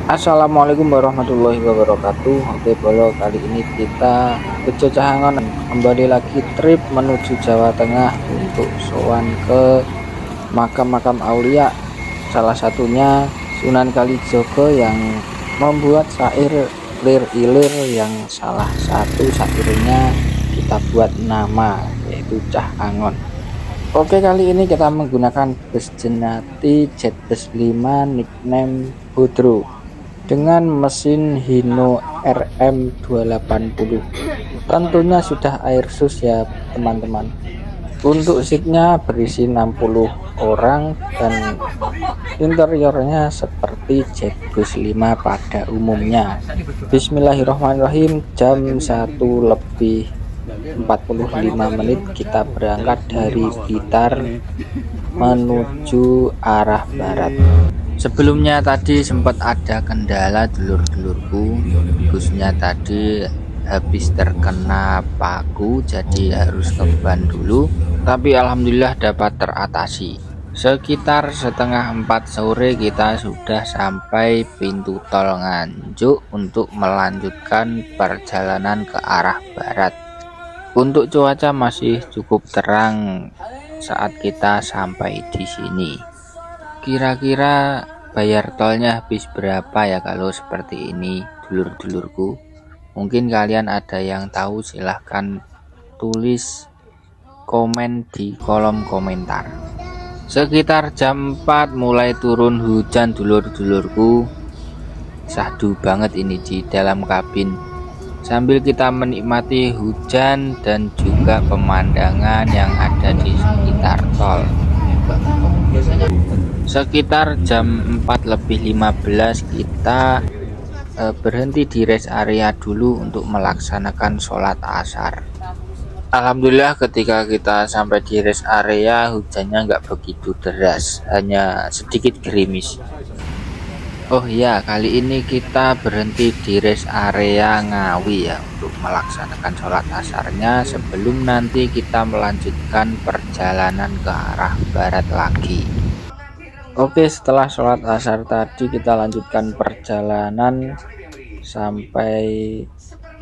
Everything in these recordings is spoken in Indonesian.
Assalamualaikum warahmatullahi wabarakatuh. Oke bolo, kali ini kita ke Cacahangon, kembali lagi trip menuju Jawa Tengah untuk sowan ke makam-makam aulia, salah satunya Sunan Kalijogo yang membuat syair Lir Ilir yang salah satu syairnya kita buat nama, yaitu Cah Angon. Oke, kali ini kita menggunakan bus Jenati Jet Bus 5 nickname Bodro dengan mesin Hino RM280. Tentunya sudah air sus ya teman-teman. Untuk seatnya berisi 60 orang dan interiornya seperti jet bus 5 pada umumnya. Bismillahirrahmanirrahim. Jam 1:45 kita berangkat dari Blitar menuju arah barat. Sebelumnya tadi sempat ada kendala dulur-dulurku, busnya tadi habis terkena paku jadi harus ngeban dulu, tapi alhamdulillah dapat teratasi. Sekitar setengah 4 sore kita sudah sampai pintu tol Nganjuk untuk melanjutkan perjalanan ke arah barat. Untuk cuaca masih cukup terang saat kita sampai di sini. Kira-kira bayar tolnya habis berapa ya kalau seperti ini, dulur-dulurku? Mungkin kalian ada yang tahu, silahkan tulis komen di kolom komentar. Sekitar jam 4 mulai turun hujan dulur-dulurku. Syahdu banget ini di dalam kabin. Sambil kita menikmati hujan dan juga pemandangan yang ada di sekitar tol. Sekitar jam 4:15 kita berhenti di rest area dulu untuk melaksanakan sholat asar. Alhamdulillah ketika kita sampai di rest area hujannya nggak begitu deras, hanya sedikit gerimis. Oh iya, kali ini kita berhenti di rest area Ngawi ya untuk melaksanakan sholat asarnya sebelum nanti kita melanjutkan perjalanan ke arah barat lagi. Oke, setelah sholat asar tadi kita lanjutkan perjalanan sampai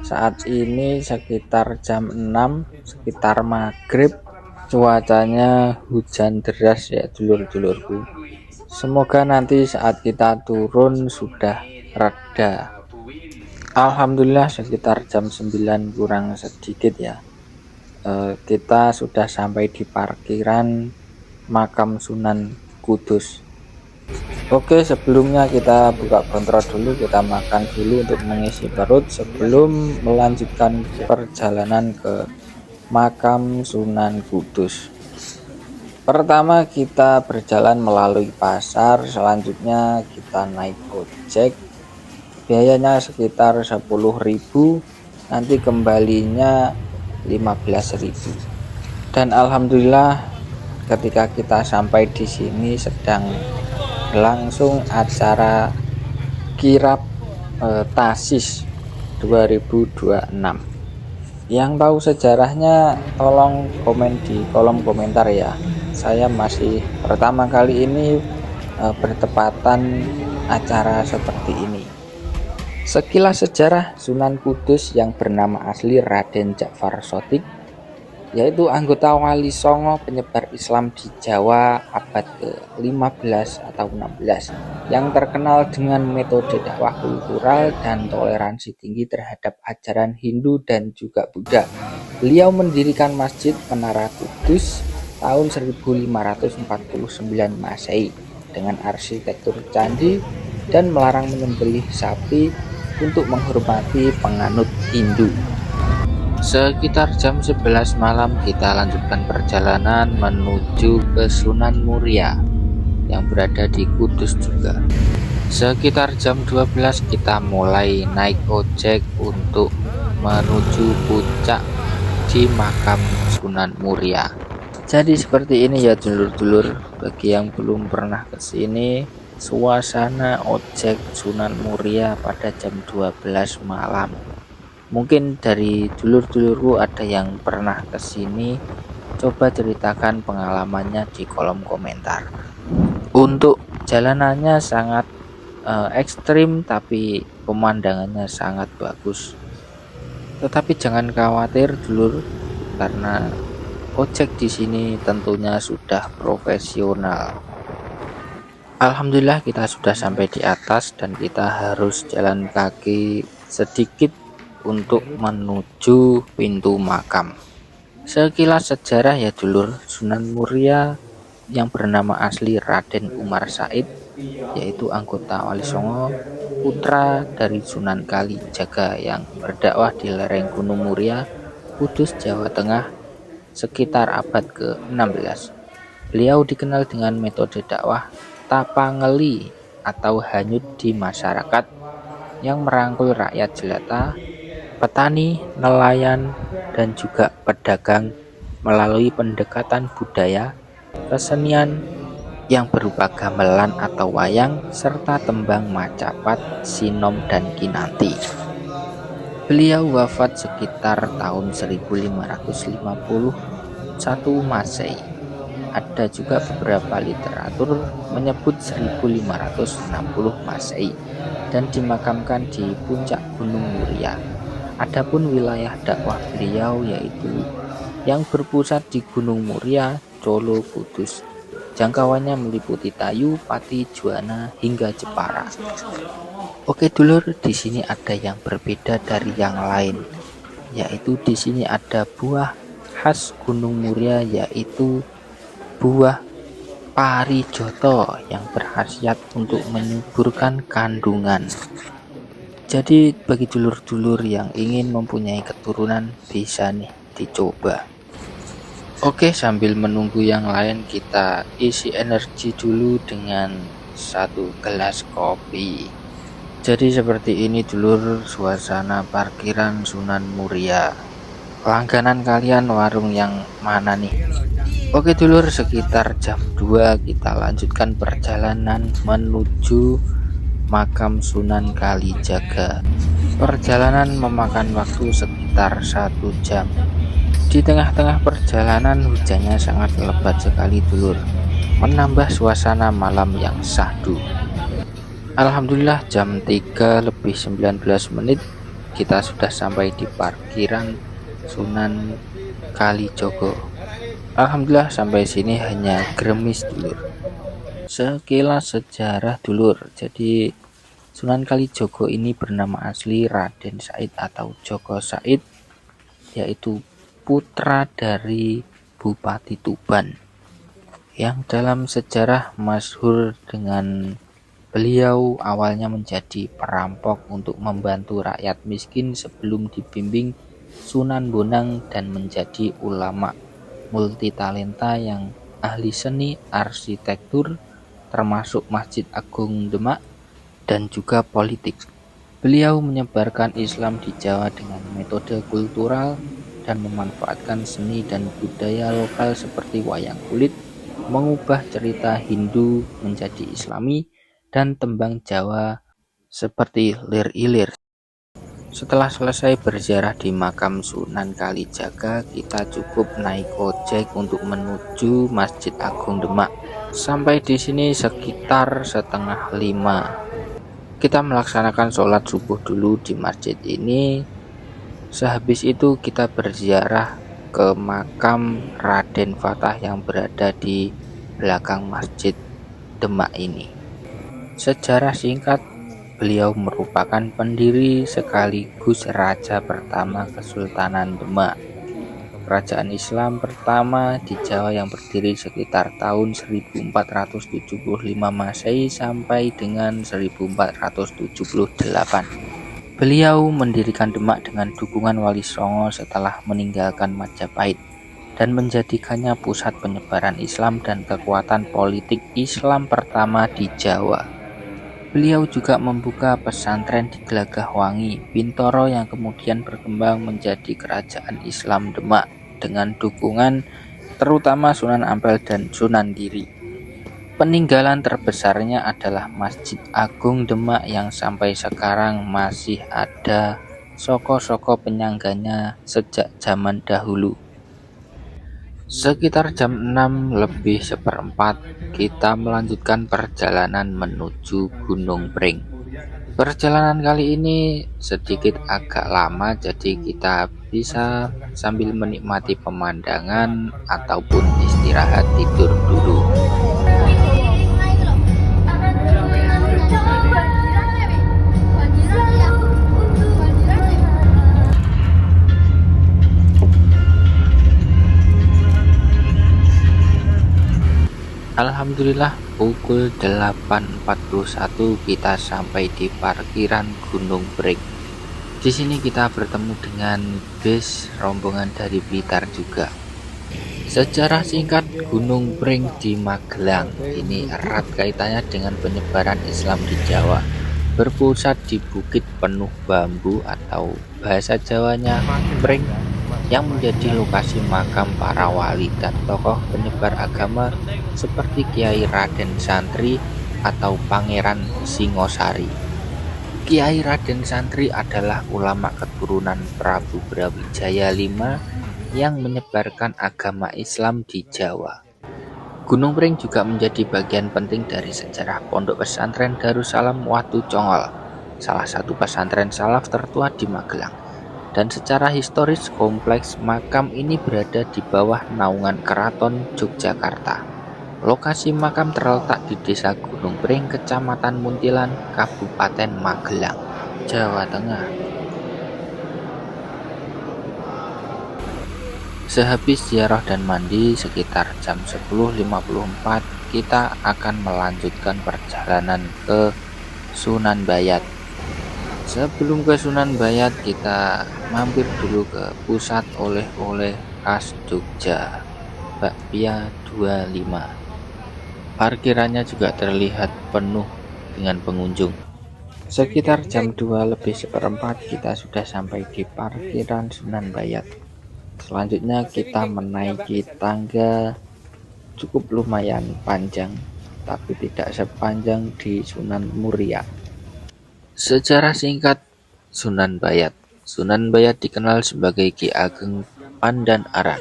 saat ini sekitar jam 6, sekitar maghrib. Cuacanya hujan deras ya dulur-dulurku. Semoga nanti saat kita turun sudah reda. Alhamdulillah sekitar jam 9 kurang sedikit ya, kita sudah sampai di parkiran makam Sunan Kudus. Oke, sebelumnya kita buka kontrol dulu, kita makan dulu untuk mengisi perut sebelum melanjutkan perjalanan ke makam Sunan Kudus. Pertama kita berjalan melalui pasar, selanjutnya kita naik ojek, biayanya sekitar 10.000, nanti kembalinya 15.000. Dan alhamdulillah ketika kita sampai di sini sedang berlangsung acara kirab Tasis 2026. Yang tahu sejarahnya tolong komen di kolom komentar ya. Saya masih pertama kali ini bertepatan acara seperti ini. Sekilas sejarah Sunan Kudus yang bernama asli Raden Ja'far Sotik, yaitu anggota Wali Songo penyebar Islam di Jawa abad ke-15 atau 16 yang terkenal dengan metode dakwah kultural dan toleransi tinggi terhadap ajaran Hindu dan juga Buddha. Beliau mendirikan Masjid Menara Kudus tahun 1549 Masehi dengan arsitektur candi dan melarang menyembelih sapi untuk menghormati penganut Hindu. Sekitar jam 11 malam kita lanjutkan perjalanan menuju ke Sunan Muria yang berada di Kudus juga. Sekitar jam 12 kita mulai naik ojek untuk menuju puncak di makam Sunan Muria. Jadi seperti ini ya dulur-dulur, bagi yang belum pernah ke sini, suasana ojek Sunan Muria pada jam 12 malam. Mungkin dari dulur-dulurku ada yang pernah ke sini, coba ceritakan pengalamannya di kolom komentar. Untuk jalanannya sangat ekstrim tapi pemandangannya sangat bagus. Tetapi jangan khawatir dulur, karena ojek di sini tentunya sudah profesional. Alhamdulillah kita sudah sampai di atas dan kita harus jalan kaki sedikit untuk menuju pintu makam. Sekilas sejarah ya dulur, Sunan Muria yang bernama asli Raden Umar Said, yaitu anggota Wali Songo, putra dari Sunan Kalijaga yang berdakwah di lereng Gunung Muria, Kudus, Jawa Tengah sekitar abad ke-16. Beliau dikenal dengan metode dakwah tapangeli atau hanyut di masyarakat yang merangkul rakyat jelata, petani, nelayan, dan juga pedagang melalui pendekatan budaya, kesenian yang berupa gamelan atau wayang, serta tembang macapat, sinom, dan kinanti. Beliau wafat sekitar tahun 1551 Masehi. Ada juga beberapa literatur menyebut 1560 Masehi dan dimakamkan di puncak Gunung Muria. Adapun wilayah dakwah beliau yaitu yang berpusat di Gunung Muria, Colo, Kudus. Jangkauannya meliputi Tayu, Pati, Juwana, hingga Jepara. Oke dulur, di sini ada yang berbeda dari yang lain, yaitu di sini ada buah khas Gunung Muria, yaitu buah parijoto yang berkhasiat untuk menyuburkan kandungan. Jadi bagi dulur-dulur yang ingin mempunyai keturunan bisa nih dicoba. Oke, sambil menunggu yang lain kita isi energi dulu dengan satu gelas kopi. Jadi seperti ini dulur suasana parkiran Sunan Muria. Langganan kalian warung yang mana nih? Oke dulur, sekitar jam 2 kita lanjutkan perjalanan menuju makam Sunan Kalijaga. Perjalanan memakan waktu sekitar 1 jam. Di tengah-tengah perjalanan hujannya sangat lebat sekali dulur, menambah suasana malam yang syahdu. Alhamdulillah jam 3:19 kita sudah sampai di parkiran Sunan Kalijogo. Alhamdulillah sampai sini hanya gerimis dulur. Sekilas sejarah dulur, jadi Sunan Kalijogo ini bernama asli Raden Said atau Joko Said, yaitu putra dari Bupati Tuban yang dalam sejarah masyhur dengan beliau awalnya menjadi perampok untuk membantu rakyat miskin sebelum dibimbing Sunan Bonang dan menjadi ulama multitalenta yang ahli seni arsitektur termasuk Masjid Agung Demak dan juga politik. Beliau menyebarkan Islam di Jawa dengan metode kultural dan memanfaatkan seni dan budaya lokal seperti wayang kulit, mengubah cerita Hindu menjadi Islami, dan tembang Jawa seperti lir-ilir. Setelah selesai berziarah di makam Sunan Kalijaga, kita cukup naik ojek untuk menuju Masjid Agung Demak. Sampai di sini sekitar 4:30. Kita melaksanakan sholat subuh dulu di masjid ini. Sehabis itu kita berziarah ke makam Raden Fatah yang berada di belakang Masjid Demak ini. Sejarah singkat, beliau merupakan pendiri sekaligus raja pertama Kesultanan Demak, kerajaan Islam pertama di Jawa yang berdiri sekitar tahun 1475 Masehi sampai dengan 1478. Beliau mendirikan Demak dengan dukungan Wali Songo setelah meninggalkan Majapahit dan menjadikannya pusat penyebaran Islam dan kekuatan politik Islam pertama di Jawa. Beliau juga membuka pesantren di Gelagahwangi, Bintoro yang kemudian berkembang menjadi kerajaan Islam Demak dengan dukungan terutama Sunan Ampel dan Sunan Giri. Peninggalan terbesarnya adalah Masjid Agung Demak yang sampai sekarang masih ada soko-soko penyangganya sejak zaman dahulu. Sekitar jam 6 lebih seperempat kita melanjutkan perjalanan menuju Gunung Pring. Perjalanan kali ini sedikit agak lama, jadi kita bisa sambil menikmati pemandangan ataupun istirahat tidur dulu. Alhamdulillah pukul 8.41 kita sampai di parkiran Gunung Pring. Di sini kita bertemu dengan bis rombongan dari Blitar juga. Sejarah singkat Gunung Pring di Magelang ini erat kaitannya dengan penyebaran Islam di Jawa. Berpusat di bukit penuh bambu atau bahasa Jawanya Pring, yang menjadi lokasi makam para wali dan tokoh penyebar agama seperti Kiai Raden Santri atau Pangeran Singosari. Kiai Raden Santri adalah ulama keturunan Prabu Brawijaya V yang menyebarkan agama Islam di Jawa. Gunung Pring juga menjadi bagian penting dari sejarah Pondok Pesantren Darussalam Watu Congol, salah satu pesantren salaf tertua di Magelang. Dan secara historis kompleks makam ini berada di bawah naungan Keraton Yogyakarta. Lokasi makam terletak di Desa Gunung Pring, Kecamatan Muntilan, Kabupaten Magelang, Jawa Tengah. Sehabis ziarah dan mandi sekitar jam 10.54, kita akan melanjutkan perjalanan ke Sunan Bayat. Sebelum ke Sunan Bayat, kita mampir dulu ke pusat oleh-oleh khas Jogja, Bakpia 25. Parkirannya juga terlihat penuh dengan pengunjung. Sekitar jam 2 lebih seperempat kita sudah sampai di parkiran Sunan Bayat. Selanjutnya kita menaiki tangga cukup lumayan panjang, tapi tidak sepanjang di Sunan Muria. Sejarah singkat Sunan Bayat. Sunan Bayat dikenal sebagai Ki Ageng Pandan Aran,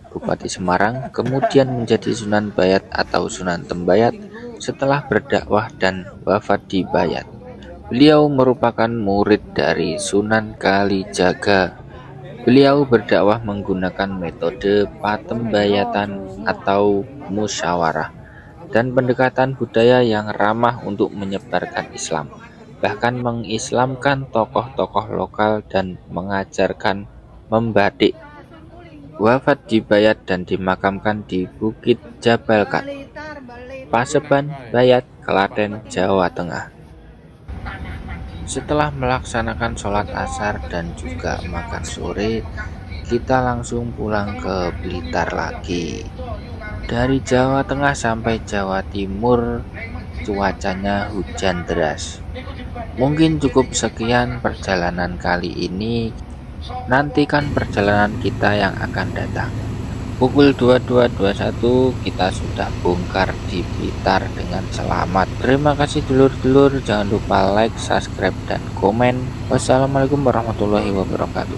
Bupati Semarang, kemudian menjadi Sunan Bayat atau Sunan Tembayat setelah berdakwah dan wafat di Bayat. Beliau merupakan murid dari Sunan Kalijaga. Beliau berdakwah menggunakan metode patembayatan atau musyawarah dan pendekatan budaya yang ramah untuk menyebarkan Islam, bahkan mengislamkan tokoh-tokoh lokal dan mengajarkan membatik. Wafat di Bayat dan dimakamkan di Bukit Jabalkat, Paseban, Bayat, Klaten, Jawa Tengah. Setelah melaksanakan sholat asar dan juga makan sore, kita langsung pulang ke Blitar lagi. Dari Jawa Tengah sampai Jawa Timur, cuacanya hujan deras. Mungkin cukup sekian perjalanan kali ini. Nantikan perjalanan kita yang akan datang. Pukul 22.21 kita sudah bongkar di Blitar dengan selamat. Terima kasih dulur-dulur, jangan lupa like, subscribe, dan komen. Wassalamualaikum warahmatullahi wabarakatuh.